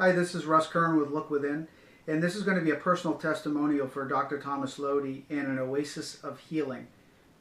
Hi, this is Russ Kern with Look Within, and this is going to be a personal testimonial for Dr. Thomas Lodi and An Oasis of Healing,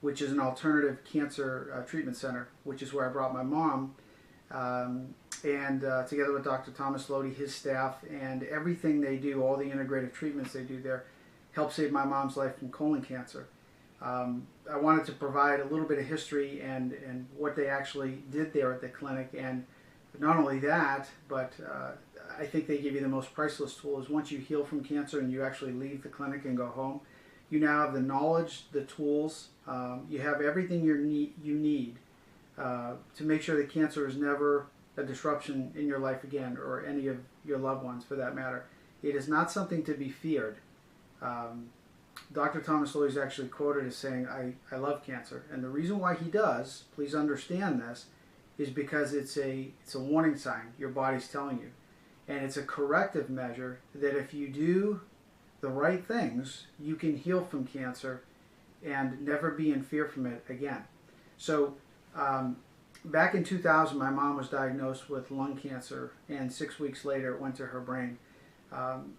which is an alternative cancer treatment center, which is where I brought my mom, together with Dr. Thomas Lodi, his staff, and everything they do, all the integrative treatments they do there, helped save my mom's life from colon cancer. I wanted to provide a little bit of history and what they actually did there at the clinic, and not only that, but I think they give you the most priceless tool is once you heal from cancer and you actually leave the clinic and go home, you now have the knowledge, the tools, you have everything you need to make sure that cancer is never a disruption in your life again, or any of your loved ones for that matter. It is not something to be feared. Dr. Thomas Lodi is actually quoted as saying, I love cancer. And the reason why he does, please understand this, is because it's a warning sign your body's telling you. And it's a corrective measure that if you do the right things, you can heal from cancer and never be in fear from it again. So back in 2000, my mom was diagnosed with lung cancer, and 6 weeks later it went to her brain.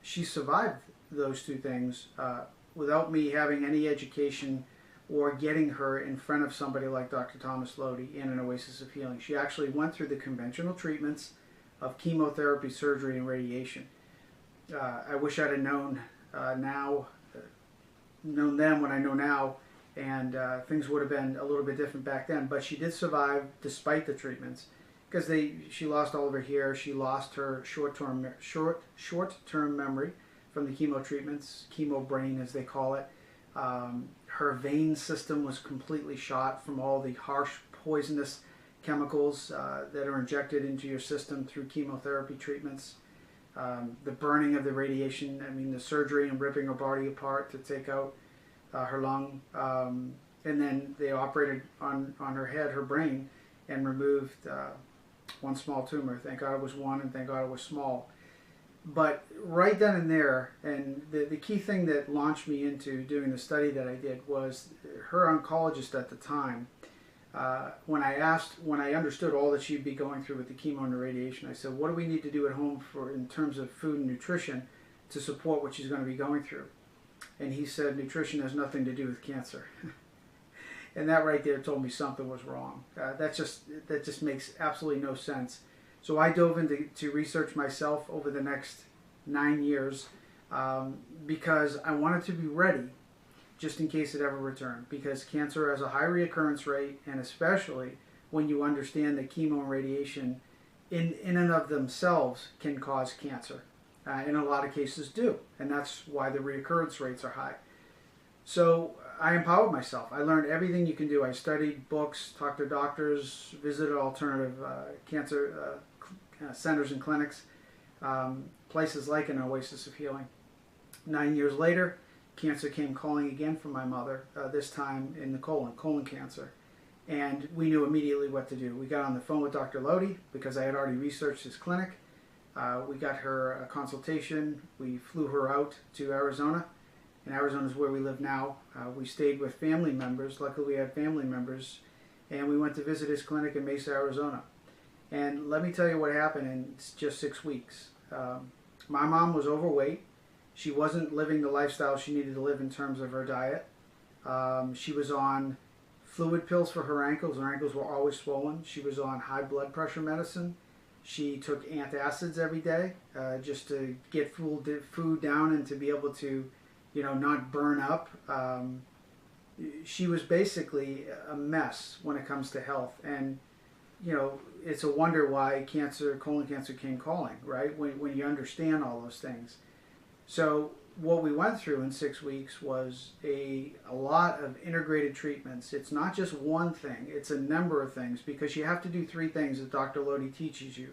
She survived those two things without me having any education or getting her in front of somebody like Dr. Thomas Lodi in An Oasis of Healing. She actually went through the conventional treatments of chemotherapy, surgery, and radiation. I wish I'd have known known then what I know now, and things would have been a little bit different back then. But she did survive despite the treatments, because she lost all of her hair. She lost her short-term memory from the chemo treatments, chemo brain as they call it. Her vein system was completely shot from all the harsh, poisonous chemicals that are injected into your system through chemotherapy treatments. The burning of the radiation, the surgery and ripping her body apart to take out her lung. And then they operated on her head, her brain, and removed one small tumor. Thank God it was one, and thank God it was small. But right then and there, and the key thing that launched me into doing the study that I did was her oncologist at the time. When I understood all that she'd be going through with the chemo and the radiation, I said, what do we need to do at home in terms of food and nutrition to support what she's going to be going through? And he said, nutrition has nothing to do with cancer. And that right there told me something was wrong. That just makes absolutely no sense. So I dove into research myself over the next 9 years because I wanted to be ready just in case it ever returned, because cancer has a high reoccurrence rate, and especially when you understand that chemo and radiation in and of themselves can cause cancer. In a lot of cases do, and that's why the reoccurrence rates are high. So I empowered myself. I learned everything you can do. I studied books, talked to doctors, visited alternative cancer centers and clinics, places like An Oasis of Healing. 9 years later, cancer came calling again for my mother, this time in the colon cancer. And we knew immediately what to do. We got on the phone with Dr. Lodi because I had already researched his clinic. We got her a consultation. We flew her out to Arizona. And Arizona is where we live now. We stayed with family members. Luckily, we had family members. And we went to visit his clinic in Mesa, Arizona. And let me tell you what happened in just 6 weeks. My mom was overweight. She wasn't living the lifestyle she needed to live in terms of her diet. She was on fluid pills for her ankles. Her ankles were always swollen. She was on high blood pressure medicine. She took antacids every day just to get food down and to be able to, not burn up. She was basically a mess when it comes to health. And, it's a wonder why colon cancer came calling, right? When you understand all those things. So what we went through in 6 weeks was a lot of integrated treatments. It's not just one thing, it's a number of things, because you have to do 3 things that Dr. Lodi teaches you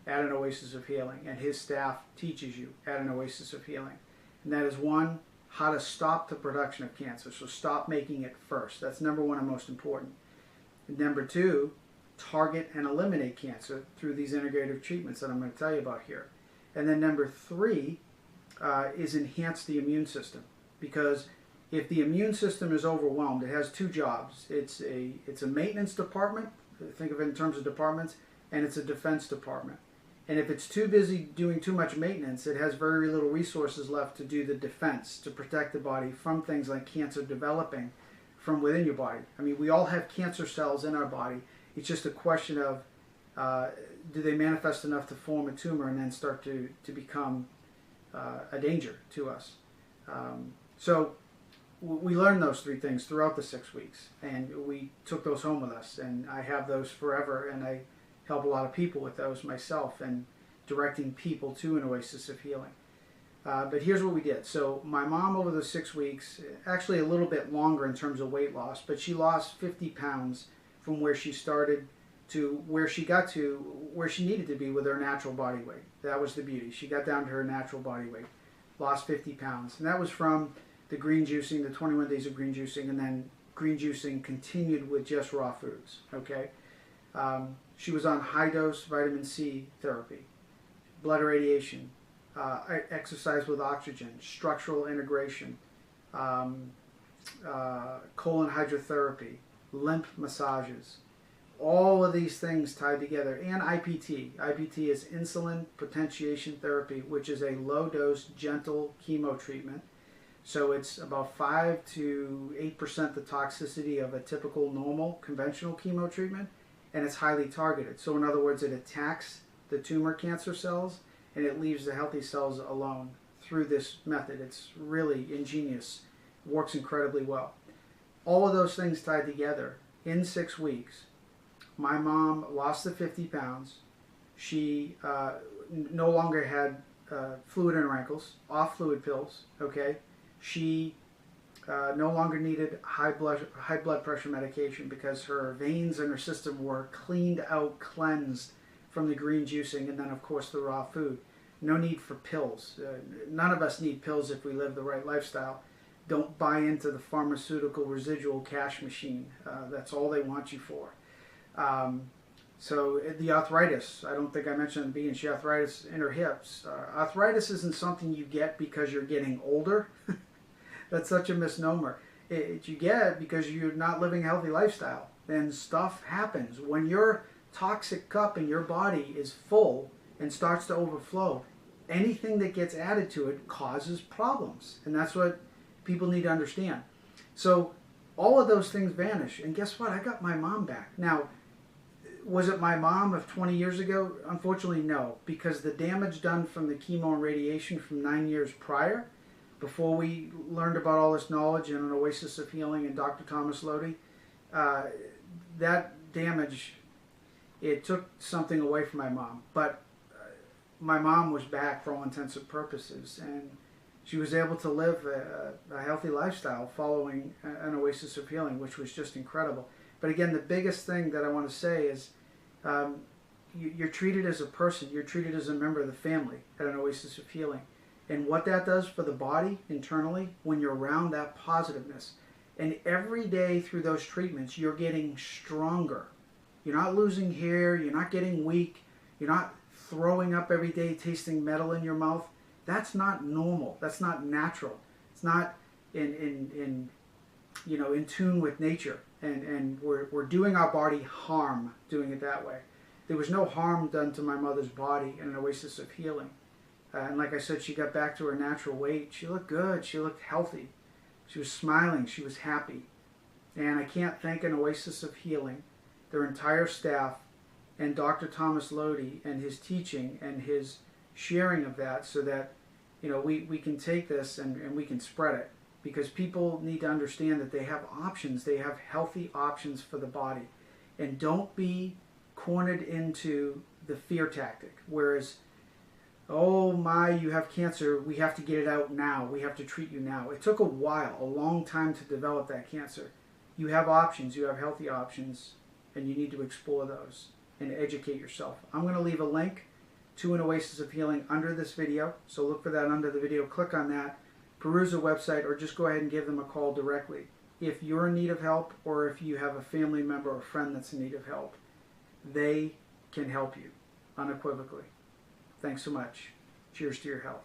at An Oasis of Healing, and his staff teaches you at An Oasis of Healing. And that is 1, how to stop the production of cancer. So stop making it first. That's number 1 and most important. And number 2, target and eliminate cancer through these integrative treatments that I'm going to tell you about here. And then number 3, is enhance the immune system, because if the immune system is overwhelmed, it has 2 jobs. It's a maintenance department, think of it in terms of departments, and it's a defense department. And if it's too busy doing too much maintenance, it has very little resources left to do the defense, to protect the body from things like cancer developing from within your body. I mean, we all have cancer cells in our body. It's just a question of do they manifest enough to form a tumor and then start to become a danger to us. So we learned those 3 things throughout the 6 weeks, and we took those home with us, and I have those forever, and I help a lot of people with those myself and directing people to An Oasis of Healing. But here's what we did. So my mom, over the 6 weeks, actually a little bit longer in terms of weight loss, but she lost 50 pounds from where she started to where she got to where she needed to be with her natural body weight. That was the beauty. She got down to her natural body weight, lost 50 pounds. And that was from the green juicing, the 21 days of green juicing, and then green juicing continued with just raw foods, okay? She was on high-dose vitamin C therapy, blood irradiation, exercise with oxygen, structural integration, colon hydrotherapy, lymph massages, all of these things tied together, and IPT. IPT is insulin potentiation therapy, which is a low-dose, gentle chemo treatment. So it's about 5 to 8% the toxicity of a typical, normal, conventional chemo treatment, and it's highly targeted. So in other words, it attacks the tumor cancer cells and it leaves the healthy cells alone through this method. It's really ingenious, works incredibly well. All of those things tied together in 6 weeks. My mom lost the 50 pounds. She no longer had fluid in her ankles, off fluid pills, okay? She no longer needed high blood pressure medication because her veins in her system were cleaned out, cleansed from the green juicing, and then of course the raw food. No need for pills. None of us need pills if we live the right lifestyle. Don't buy into the pharmaceutical residual cash machine. That's all they want you for. So the arthritis, I don't think I mentioned being she had arthritis in her hips. Arthritis isn't something you get because you're getting older. That's such a misnomer. You get because you're not living a healthy lifestyle. Then stuff happens. When your toxic cup in your body is full and starts to overflow, anything that gets added to it causes problems. And that's what people need to understand. So all of those things vanish. And guess what? I got my mom back. Now, was it my mom of 20 years ago? Unfortunately, no. Because the damage done from the chemo and radiation from 9 years prior, before we learned about all this knowledge in An Oasis of Healing and Dr. Thomas Lodi, that damage, it took something away from my mom. But my mom was back for all intents and purposes, and she was able to live a healthy lifestyle following An Oasis of Healing, which was just incredible. But again, the biggest thing that I want to say is you're treated as a person. You're treated as a member of the family at An Oasis of Healing. And what that does for the body internally, when you're around that positiveness, and every day through those treatments, you're getting stronger. You're not losing hair. You're not getting weak. You're not throwing up every day, tasting metal in your mouth. That's not normal. That's not natural. It's not in tune with nature. And we're doing our body harm doing it that way. There was no harm done to my mother's body in An Oasis of Healing. And like I said, she got back to her natural weight. She looked good. She looked healthy. She was smiling. She was happy. And I can't thank An Oasis of Healing, their entire staff, and Dr. Thomas Lodi and his teaching and his sharing of that, so that we can take this and we can spread it. Because people need to understand that they have options. They have healthy options for the body. And don't be cornered into the fear tactic. Whereas, oh my, you have cancer, we have to get it out now. We have to treat you now. It took a while, a long time to develop that cancer. You have options. You have healthy options. And you need to explore those and educate yourself. I'm going to leave a link to An Oasis of Healing under this video. So look for that under the video. Click on that. Peruse the website, or just go ahead and give them a call directly if you're in need of help, or if you have a family member or friend that's in need of help. They can help you unequivocally. Thanks so much. Cheers to your health.